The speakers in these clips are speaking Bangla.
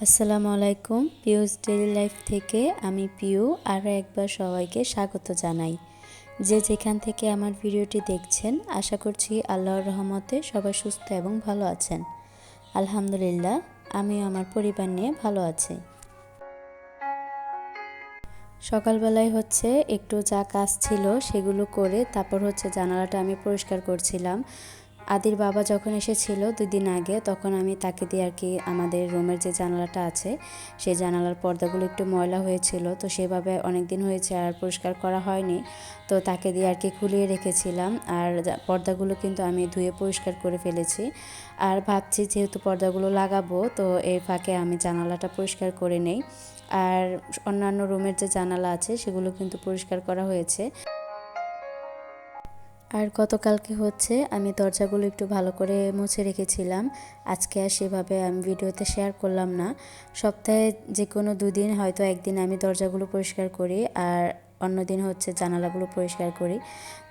আসসালামু আলাইকুম। পিউস ডেইলি লাইফ থেকে আমি পিউ আরও একবার সবাইকে স্বাগত জানাই। যে যেখান থেকে আমার ভিডিওটি দেখছেন, আশা করছি আল্লাহর রহমতে সবাই সুস্থ এবং ভালো আছেন। আলহামদুলিল্লাহ, আমিও আমার পরিবার নিয়ে ভালো আছি। সকালবেলায় একটু যা কাজ ছিল সেগুলো করে তারপর জানালাটা আমি পরিষ্কার করছিলাম। আদির বাবা যখন এসেছিল 2 দিন আগে, তখন আমি তাকে দিয়ে আমাদের রুমের যে জানালাটা আছে সেই জানালার পর্দাগুলো একটু ময়লা হয়েছিল, তো সেভাবে অনেক দিন হয়েছে আর পরিষ্কার করা হয়নি, তো তাকে দিয়ে খুলিয়ে রেখেছিলাম। আর পর্দাগুলো কিন্তু আমি ধুয়ে পরিষ্কার করে ফেলেছি। আর ভাবছি যেহেতু পর্দাগুলো লাগাবো, তো এর ফাঁকে আমি জানালাটা পরিষ্কার করে নেই। আর অন্যান্য রুমের যে জানালা আছে সেগুলো কিন্তু পরিষ্কার করা হয়েছে। আর গতকালকে আমি দরজাগুলো একটু ভালো করে মুছে রেখেছিলাম। আজকে আর সেভাবে আমি ভিডিওতে শেয়ার করলাম না। সপ্তাহে যে কোনো 2 দিন, হয়তো একদিন আমি দরজাগুলো পরিষ্কার করি আর অন্যদিন জানালাগুলো পরিষ্কার করি।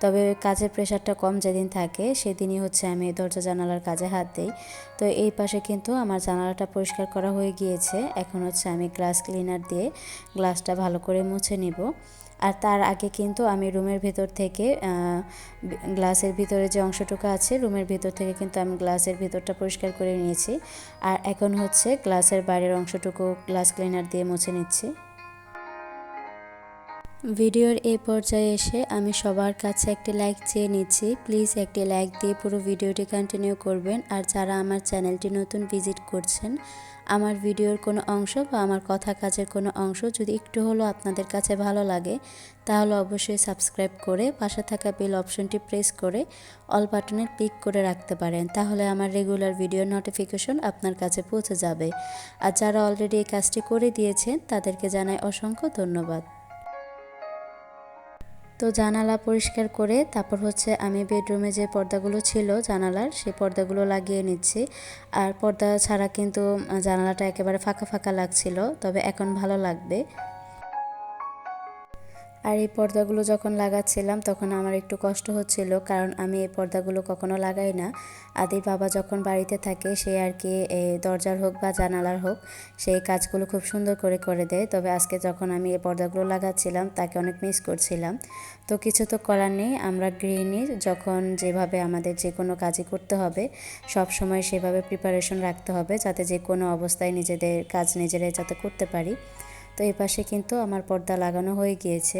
তবে কাজের প্রেশারটা কম যেদিন থাকে সেদিনই আমি দরজা জানালার কাজে হাত দিই। তো এই পাশে কিন্তু আমার জানালাটা পরিষ্কার করা হয়ে গিয়েছে। এখন আমি গ্লাস ক্লিনার দিয়ে গ্লাসটা ভালো করে মুছে নিব। আর তার আগে কিন্তু আমি রুমের ভেতর থেকে গ্লাসের ভিতরে যে অংশটুকু আছে রুমের ভেতর থেকে কিন্তু আমি গ্লাসের ভেতরটা পরিষ্কার করে নিয়েছি। আর এখন গ্লাসের বাইরের অংশটুকু গ্লাস ক্লিনার দিয়ে মুছে নিচ্ছি। ভিডিওর এই পর্যায়ে এসে আমি সবার কাছে একটি লাইক চেয়ে নিচ্ছি। প্লিজ একটি লাইক দিয়ে পুরো ভিডিওটি কন্টিনিউ করবেন। আর যারা আমার চ্যানেলটি নতুন ভিজিট করছেন, আমার ভিডিওর কোনো অংশ বা আমার কথা কাজের কোনো অংশ যদি একটু হলেও আপনাদের কাছে ভালো লাগে, তাহলে অবশ্যই সাবস্ক্রাইব করে পাশে থাকা বেল অপশনটি প্রেস করে অল বাটনে ক্লিক করে রাখতে পারেন। তাহলে আমার রেগুলার ভিডিও নোটিফিকেশন আপনার কাছে পৌঁছে যাবে। আর যারা অলরেডি এই কাজটি করে দিয়েছেন তাদেরকে জানাই অসংখ্য ধন্যবাদ। তো জানালা পরিষ্কার করে তারপর আমি বেডরুমে যে পর্দাগুলো ছিল জানালার, সেই পর্দাগুলো লাগিয়ে নিচ্ছি। আর পর্দা ছাড়া কিন্তু জানালাটা একেবারে ফাঁকা ফাঁকা লাগছিল, তবে এখন ভালো লাগবে। আর এই পর্দাগুলো যখন লাগাচ্ছিলাম তখন আমার একটু কষ্ট হচ্ছিল, কারণ আমি এই পর্দাগুলো কখনো লাগাই না। আদির বাবা যখন বাড়িতে থাকে সে এই দরজার হোক বা জানালার হোক সেই কাজগুলো খুব সুন্দর করে করে দেয়। তবে আজকে যখন আমি এই পর্দাগুলো লাগাচ্ছিলাম তাকে অনেক মিস করছিলাম। তো কিছু তো করার নেই, আমরা গৃহিণী যখন যেভাবে আমাদের যে কোনো কাজই করতে হবে সব সময় সেভাবে প্রিপারেশন রাখতে হবে, যাতে যে কোনো অবস্থায় নিজেদের কাজ নিজেরাই যাতে করতে পারি। তো এই পাশে কিন্তু আমার পর্দা লাগানো হয়ে গিয়েছে।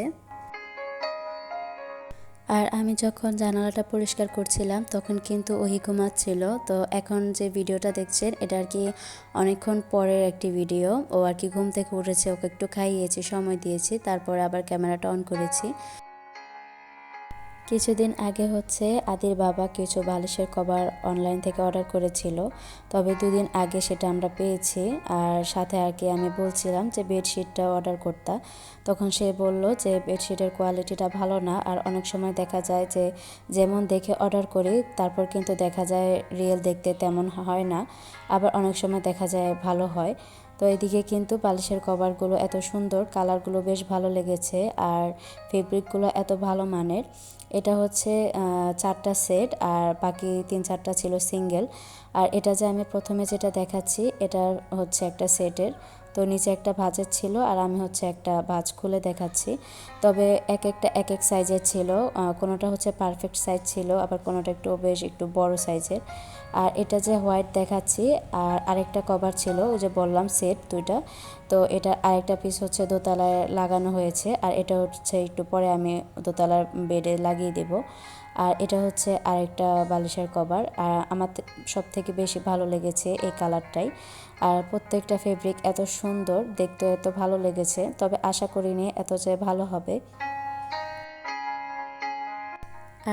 আর আমি যখন জানালাটা পরিষ্কার করছিলাম তখন কিন্তু ওহি ঘুমাচ্ছিল। তো এখন যে ভিডিওটা দেখছেন এটা অনেকক্ষণ পরের একটি ভিডিও। ও ঘুম থেকে উঠেছে, ওকে একটু খাইয়েছি, সময় দিয়েছি, তারপরে আবার ক্যামেরাটা অন করেছি। কিছুদিন আগে আদির বাবা কিছু বালিশের কভার অনলাইন থেকে অর্ডার করেছিল, তবে 2 দিন আগে সেটা আমরা পেয়েছি। আর সাথে আমি বলছিলাম যে বেডশিটটা অর্ডার করতে, তখন সে বলল যে বেডশিটের কোয়ালিটিটা ভালো না। আর অনেক সময় দেখা যায় যে যেমন দেখে অর্ডার করি তারপর কিন্তু দেখা যায় রিয়েল দেখতে তেমন হয় না, আবার অনেক সময় দেখা যায় ভালো হয়। তো এদিকে কিন্তু বালিশের কভারগুলো এত সুন্দর, কালারগুলো বেশ ভালো লেগেছে, আর ফেব্রিকগুলো এত ভালো মানের। এটা 4টা সেট আর বাকি 3-4টা ছিল সিঙ্গেল। আর এটা যে আমি প্রথমে যেটা দেখাচ্ছি এটা একটা সেটের। তো নিচে একটা ভাঁজের ছিল আর আমি একটা ভাঁজ খুলে দেখাচ্ছি। তবে এক একটা এক এক সাইজের ছিল, কোনোটা পারফেক্ট সাইজ ছিল, আবার কোনোটা একটু বড় সাইজের। আর এটা যে হোয়াইট দেখাচ্ছি, আর আরেকটা কভার ছিল ওই যে বললাম সেট 2টা। তো এটা আরেকটা পিস দোতলায় লাগানো হয়েছে, আর এটা একটু পরে আমি দোতলার বেডে লাগিয়ে দেব। আর এটা আরেকটা বালিশের কভার। আর আমার সব থেকে বেশি ভালো লেগেছে এই কালারটাই। আর প্রত্যেকটা ফেব্রিক এত সুন্দর, দেখতে এত ভালো লেগেছে, তবে আশা করিনি এত যে ভালো হবে।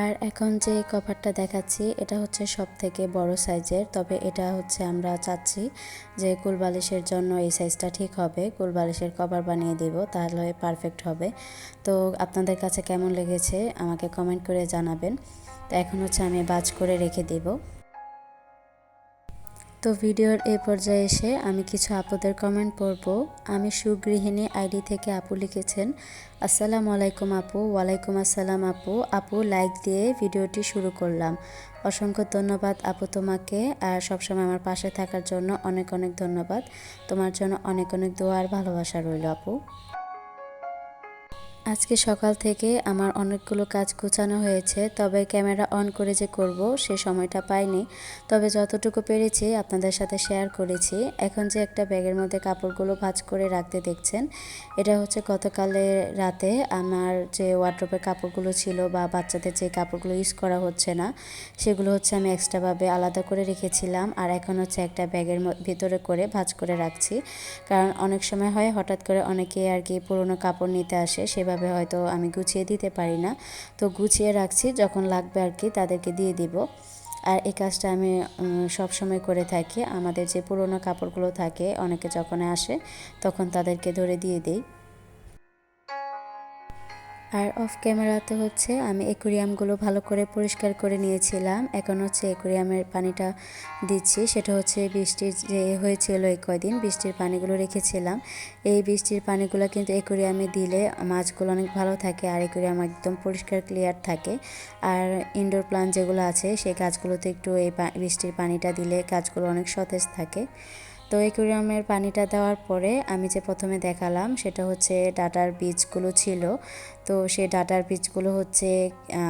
আর এখন যে কভারটা দেখাচ্ছি এটা সব থেকে বড় সাইজের, তবে এটা আমরা চাচ্ছি যে কুলবালিশের জন্য এই সাইজটা ঠিক হবে, কুলবালিশের কভার বানিয়ে দেব, তাহলে পারফেক্ট হবে। তো আপনাদের কাছে কেমন লেগেছে আমাকে কমেন্ট করে জানাবেন। তো এখন আমি বাজ করে রেখে দেব। তো ভিডিওর এই পর্যায়ে এসে আমি কিছু আপুদের কমেন্ট পড়ব। আমি সুগৃহিণী আইডি থেকে আপু লিখেছেন, আসসালামু আলাইকুম আপু। ওয়ালাইকুম আসসালাম আপু। আপু লাইক দিয়ে ভিডিওটি শুরু করলাম। অসংখ্য ধন্যবাদ আপু তোমাকে, আর সবসময় আমার পাশে থাকার জন্য অনেক অনেক ধন্যবাদ। তোমার জন্য অনেক অনেক দোয়া আর ভালোবাসা রইল আপু। আজকে সকাল থেকে আমার অনেকগুলো কাজ গোছানো হয়েছে, তবে ক্যামেরা অন করে যে করব সে সময়টা পাইনি। তবে যতটুকু পেরেছি আপনাদের সাথে শেয়ার করেছি। এখন যে একটা ব্যাগের মধ্যে কাপড়গুলো ভাঁজ করে রাখতে দেখছেন, এটা হচ্ছে গতকালের রাতে আমার যে ওয়ার্ড্রোবের কাপড়গুলো ছিল বা বাচ্চাদের যে কাপড়গুলো ইউজ করা হচ্ছে না, সেগুলো হচ্ছে আমি এক্সট্রাভাবে আলাদা করে রেখেছিলাম। আর এখন হচ্ছে একটা ব্যাগের ভিতরে করে ভাঁজ করে রাখছি, কারণ অনেক সময় হয় হঠাৎ করে অনেকে আর কি পুরনো কাপড় নিতে আসে, সেভাবে হয়তো আমি গুছিয়ে দিতে পারি না। তো গুছিয়ে রাখছি, যখন লাগবে আর কি তাদেরকে দিয়ে দিব। আর এই কাজটা আমি সব সময় করে থাকি। আমাদের যে পুরনো কাপড়গুলো থাকে অনেকে যখন আসে তখন তাদেরকে ধরে দিয়ে দিই। আর অফ ক্যামেরাতে হচ্ছে আমি অ্যাকুরিয়ামগুলো ভালো করে পরিষ্কার করে নিয়েছিলাম। এখন হচ্ছে অ্যাকুরিয়ামের পানিটা দিচ্ছি। সেটা হচ্ছে বৃষ্টির যে হয়েছিল এই কয়দিন, বৃষ্টির পানিগুলো রেখেছিলাম। এই বৃষ্টির পানিগুলো কিন্তু অ্যাকুরিয়ামে দিলে মাছগুলো অনেক ভালো থাকে, আর অ্যাকুরিয়াম একদম পরিষ্কার ক্লিয়ার থাকে। আর ইনডোর প্লান্ট যেগুলো আছে সেই গাছগুলোতে একটু এই বৃষ্টির পানিটা দিলে গাছগুলো অনেক সতেজ থাকে। তো অ্যাকুরিয়ামের পানিটা দেওয়ার পরে আমি যে প্রথমে দেখালাম সেটা হচ্ছে ডাটার বীজগুলো ছিল। তো সেই ডাটার বীজগুলো হচ্ছে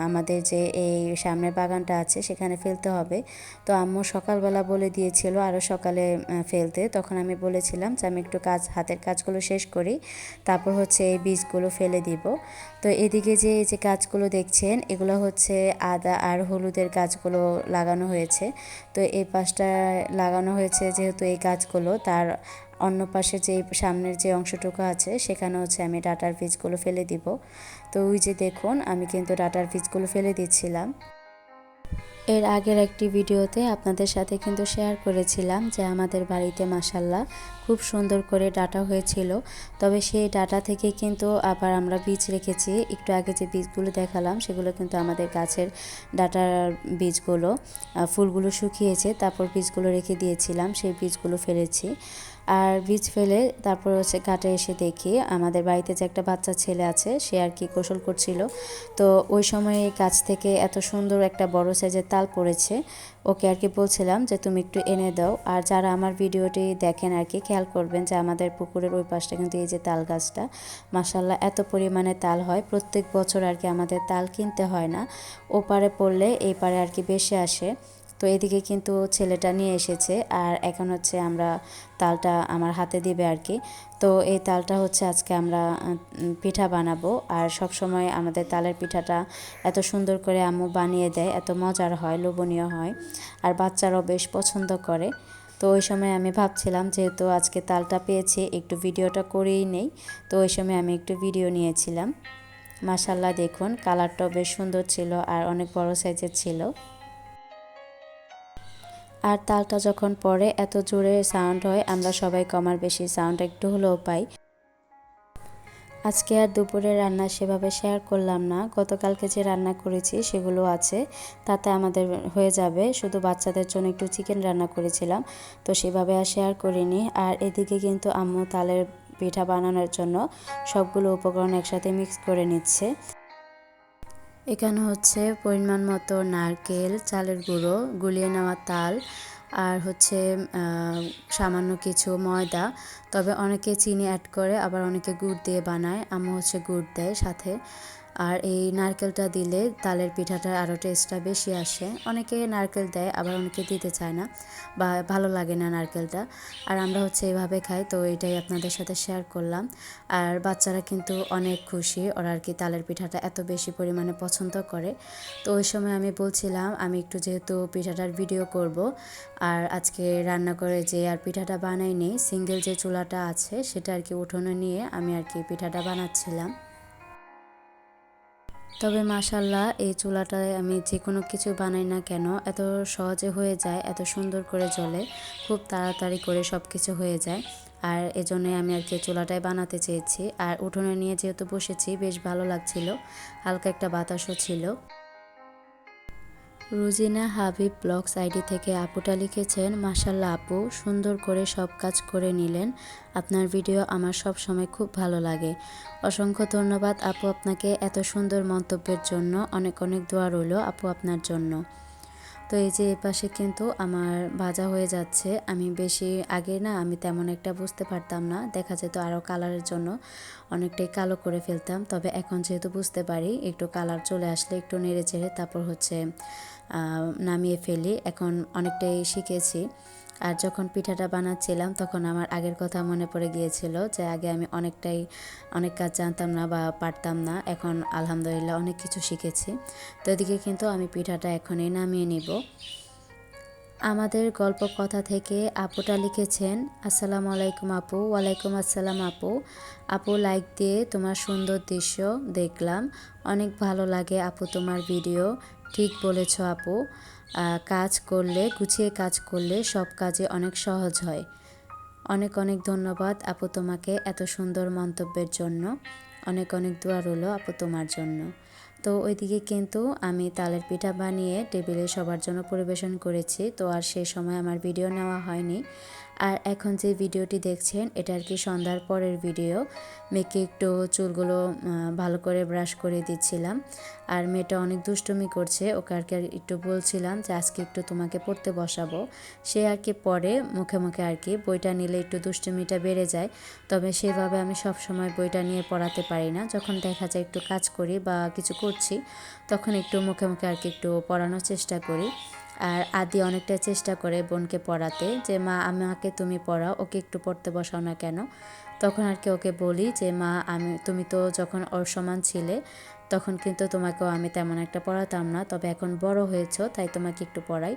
আমাদের যে এই সামনের বাগানটা আছে সেখানে ফেলতে হবে। তো আম্মু সকালবেলা বলে দিয়েছিল আরও সকালে ফেলতে, তখন আমি বলেছিলাম যে আমি একটু হাতের কাজগুলো শেষ করি, তারপর হচ্ছে এই বীজগুলো ফেলে দিব। তো এদিকে যে এই যে গাছগুলো দেখছেন এগুলো হচ্ছে আদা আর হলুদের গাছগুলো লাগানো হয়েছে। তো এই পাশটা লাগানো হয়েছে যেহেতু এই গাছগুলো, তার অন্য পাশে যে সামনের যে অংশটুকু আছে সেখানে হচ্ছে আমি ডাটার বীজগুলো ফেলে দিব। তো ওই যে দেখুন আমি কিন্তু ডাটার বীজগুলো ফেলে দিচ্ছিলাম। এর আগের একটি ভিডিওতে আপনাদের সাথে কিন্তু শেয়ার করেছিলাম যে আমাদের বাড়িতে মাশাল্লাহ খুব সুন্দর করে ডাটা হয়েছিল। তবে সেই ডাটা থেকে কিন্তু আবার আমরা বীজ রেখেছি। একটু আগে যে বীজগুলো দেখালাম সেগুলো কিন্তু আমাদের গাছের ডাটার বীজগুলো, ফুলগুলো শুকিয়েছে, তারপর বীজগুলো রেখে দিয়েছিলাম, সেই বীজগুলো ফেলেছি। আর বীজ ফেলে তারপর হচ্ছে ঘাটে এসে দেখি আমাদের বাড়িতে যে একটা বাচ্চা ছেলে আছে সে আর কি গোসল করছিল। তো ওই সময় গাছ থেকে এত সুন্দর একটা বড় সাইজের তাল পড়েছে। ওকে আর কি বলছিলাম যে তুমি একটু এনে দাও। আর যারা আমার ভিডিওটি দেখেন আর কি খেয়াল করবেন যে আমাদের পুকুরের ওই পাশটা কিন্তু এই যে তাল গাছটা মাশাল্লাহ এত পরিমাণে তাল হয়, প্রত্যেক বছর আর কি আমাদের তাল কিনতে হয় না। ওপারে পড়লে এই পারে আর কি বেশি আসে। তো এদিকে কিন্তু ছেলেটা নিয়ে এসেছে, আর এখন হচ্ছে আমরা তালটা আমার হাতে দিবে আর কি। তো এই তালটা হচ্ছে আজকে আমরা পিঠা বানাবো। আর সব সময় আমাদের তালের পিঠাটা এত সুন্দর করে আম্মু বানিয়ে দেয়, এত মজার হয়, লোভনীয় হয়, আর বাচ্চারাও বেশ পছন্দ করে। তো ওই সময় আমি ভাবছিলাম যেহেতু আজকে তালটা পেয়েছি একটু ভিডিওটা করেই নেই, তো ওই সময় আমি একটু ভিডিও নিয়েছিলাম। মাশাল্লাহ দেখুন কালারটাও বেশ সুন্দর ছিল আর অনেক বড় সাইজের ছিল। আর তালটা যখন পড়ে এত জোরে সাউন্ড হয়, আমরা সবাই কমার বেশি সাউন্ড একটু হলেও পাই। আজকে আর দুপুরে রান্না সেভাবে শেয়ার করলাম না, গতকালকে যে রান্না করেছি সেগুলো আছে, তাতে আমাদের হয়ে যাবে। শুধু বাচ্চাদের জন্য একটু চিকেন রান্না করেছিলাম, তো সেভাবে আর শেয়ার করিনি। আর এদিকে কিন্তু আম্মু তালের পিঠা বানানোর জন্য সবগুলো উপকরণ একসাথে মিক্স করে নিচ্ছে। এখানে হচ্ছে পরিমাণ মতো নারকেল, চালের গুঁড়ো, গুলিয়ে নেওয়া তাল, আর হচ্ছে সামান্য কিছু ময়দা। তবে অনেকে চিনি অ্যাড করে, আবার অনেকে গুড় দিয়ে বানায়, আম্মু হচ্ছে গুড় দেয় সাথে। আর এই নারকেলটা দিলে তালের পিঠাটার আরও টেস্টটা বেশি আসে। অনেকে নারকেল দেয়, আবার অনেকে দিতে চায় না বা ভালো লাগে না নারকেলটা। আর আমরা হচ্ছে এইভাবে খাই, তো এটাই আপনাদের সাথে শেয়ার করলাম। আর বাচ্চারা কিন্তু অনেক খুশি, ওরা আর কি তালের পিঠাটা এত বেশি পরিমাণে পছন্দ করে। তো ওই সময় আমি বলছিলাম আমি একটু যেহেতু পিঠাটার ভিডিও করব, আর আজকে রান্না করে যে আর পিঠাটা বানাইনি, সিঙ্গেল যে চুলাটা আছে সেটা আর কি উঠোনে নিয়ে আমি আর কি পিঠাটা বানাচ্ছিলাম। তবে মাশাল্লাহ এই চুলাটায় আমি যে কোনো কিছু বানাই না কেন এত সহজে হয়ে যায়, এত সুন্দর করে জ্বলে, খুব তাড়াতাড়ি করে সব কিছু হয়ে যায়। আর এজন্যই আমি আর কি চুলাটায় বানাতে চেয়েছি। আর উঠোনে নিয়ে যেহেতু বসেছি বেশ ভালো লাগছিল, হালকা একটা বাতাসও ছিল। রুজিনা হাবিব ব্লগস আইডি থেকে আপুটা লিখেছেন, মাশাল্লাহ আপু, সুন্দর করে সব কাজ করে নিলেন। আপনার ভিডিও আমার সব সময় খুব ভালো লাগে। অসংখ্য ধন্যবাদ আপু আপনাকে এত সুন্দর মন্তব্যের জন্য। অনেক অনেক দোয়া রইল আপু আপনার জন্য। তো এই যে এপাশে কিন্তু আমার ভাজা হয়ে যাচ্ছে। আমি বেশি আগে না আমি তেমন একটা বুঝতে পারতাম না, দেখা যেত আরও কালারের জন্য অনেকটাই কালো করে ফেলতাম। তবে এখন যেহেতু বুঝতে পারি, একটু কালার চলে আসলে একটু নেড়ে চেড়ে তারপর হচ্ছে নামিয়ে ফেলি। এখন অনেকটাই শিখেছি। আর যখন পিঠাটা বানাচ্ছিলাম তখন আমার আগের কথা মনে পড়ে গিয়েছিল যে আগে আমি অনেক কাজ জানতাম না বা পারতাম না। এখন আলহামদুলিল্লাহ অনেক কিছু শিখেছি। তো এদিকে কিন্তু আমি পিঠাটা এখনই নামিয়ে নিব। আমাদের গল্প কথা থেকে আপুটা লিখেছেন, আসসালামু আলাইকুম আপু। ওয়ালাইকুম আসসালাম আপু। আপু লাইক দিয়ে তোমার সুন্দর দৃশ্য দেখলাম, অনেক ভালো লাগে আপু তোমার ভিডিও। ঠিক বলেছ আপু, গুছিয়ে কাজ করলে সব কাজে অনেক সহজ হয়। অনেক অনেক ধন্যবাদ আপু তোমাকে এত সুন্দর মন্তব্যের জন্য। অনেক অনেক দোয়া রইল আপু তোমার জন্য। তো ওইদিকে কিন্তু আমি তালের পিঠা বানিয়ে টেবিলে সবার জন্য পরিবেশন করেছি। তো আর সে সময় আমার ভিডিও নেওয়া হয়নি। আর এখন যে ভিডিওটি দেখছেন এটা আর কি সন্ধ্যার পরের ভিডিও। মেয়েকে একটু চুলগুলো ভালো করে ব্রাশ করে দিচ্ছিলাম। আর মেয়েটা অনেক দুষ্টুমি করছে, ওকে আর কি একটু বলছিলাম যে আজকে একটু তোমাকে পড়তে বসাবো। সে আর কি পড়ে মুখে মুখে আর কি, বইটা নিলে একটু দুষ্টুমিটা বেড়ে যায়। তবে সেভাবে আমি সব সময় বইটা নিয়ে পড়াতে পারি না। যখন দেখা যায় একটু কাজ করি বা কিছু করছি তখন একটু মুখে মুখে আর কি একটু পড়ানোর চেষ্টা করি। আর আদি অনেকটা চেষ্টা করে বোনকে পড়াতে, যে মা আমাকে তুমি পড়াও, ওকে একটু পড়তে বসাও না কেন। তখন আর কি ওকে বলি যে মা তুমি তো যখন ওর সমান ছিলে তখন কিন্তু তোমাকেও আমি তেমন একটা পড়াতাম না, তবে এখন বড় হয়েছো তাই তোমাকে একটু পড়াই।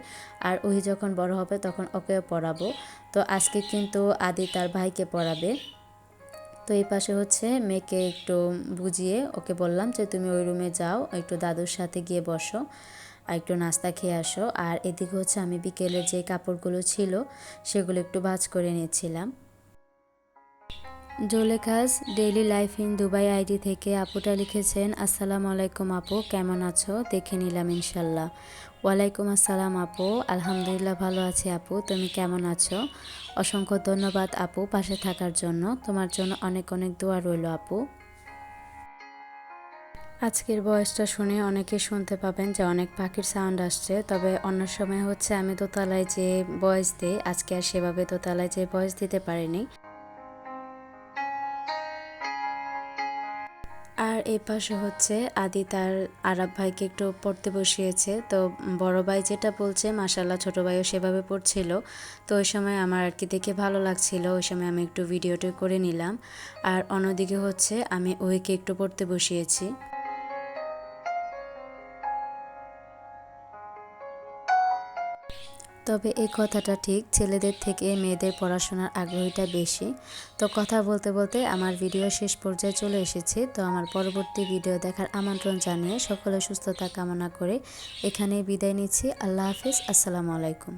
আর ওই যখন বড় হবে তখন ওকেও পড়াবো। তো আজকে কিন্তু আদি তার ভাইকে পড়াবে। তো এই পাশে হচ্ছে মেয়েকে একটু বুঝিয়ে ওকে বললাম যে তুমি ওই রুমে যাও, একটু দাদুর সাথে গিয়ে বসো আর একটু নাস্তা খেয়ে আসো। আর এদিকে হচ্ছে আমি বিকেলের যে কাপড়গুলো ছিল সেগুলো একটু ভাঁজ করে নিচ্ছিলাম। Zolekha's daily life in Dubai ID থেকে আপুটা লিখেছেন, আসসালামু আলাইকুম আপু, কেমন আছো? দেখে নিলাম ইনশাল্লাহ। ওয়ালাইকুম আসসালাম আপু, আলহামদুলিল্লাহ ভালো আছি আপু, তুমি কেমন আছো? অসংখ্য ধন্যবাদ আপু পাশে থাকার জন্য। তোমার জন্য অনেক অনেক দোয়া রইল আপু। আজকের ভয়েসটা শুনে অনেকে শুনতে পাবেন যে অনেক পাখির সাউন্ড আসছে, তবে অন্য সময় হচ্ছে আমি দোতলায় যে ভয়েস দিই, আজকে আর সেভাবে দোতলায় যে ভয়েস দিতে পারিনি। আর এই পাশে হচ্ছে আদি তার আরাব ভাইকে একটু পড়তে বসিয়েছে। তো বড় ভাই যেটা বলছে মাশাল্লাহ ছোট ভাইও সেভাবে পড়ছিল। তো ওই সময় আমার আর কি দেখে ভালো লাগছিল, ওই সময় আমি একটু ভিডিওটা করে নিলাম। আর অন্যদিকে হচ্ছে আমি ওইকে একটু পড়তে বসিয়েছি। তবে এই কথাটা ঠিক, ছেলেদের থেকে মেয়েদের পড়াশোনার আগ্রহীটা বেশি। তো কথা বলতে বলতে আমার ভিডিও শেষ পর্যায়ে চলে এসেছে। তো আমার পরবর্তী ভিডিও দেখার আমন্ত্রণ জানিয়ে সকলের সুস্থতা কামনা করে এখানেই বিদায় নিচ্ছি। আল্লাহ হাফিজ, আসসালামু আলাইকুম।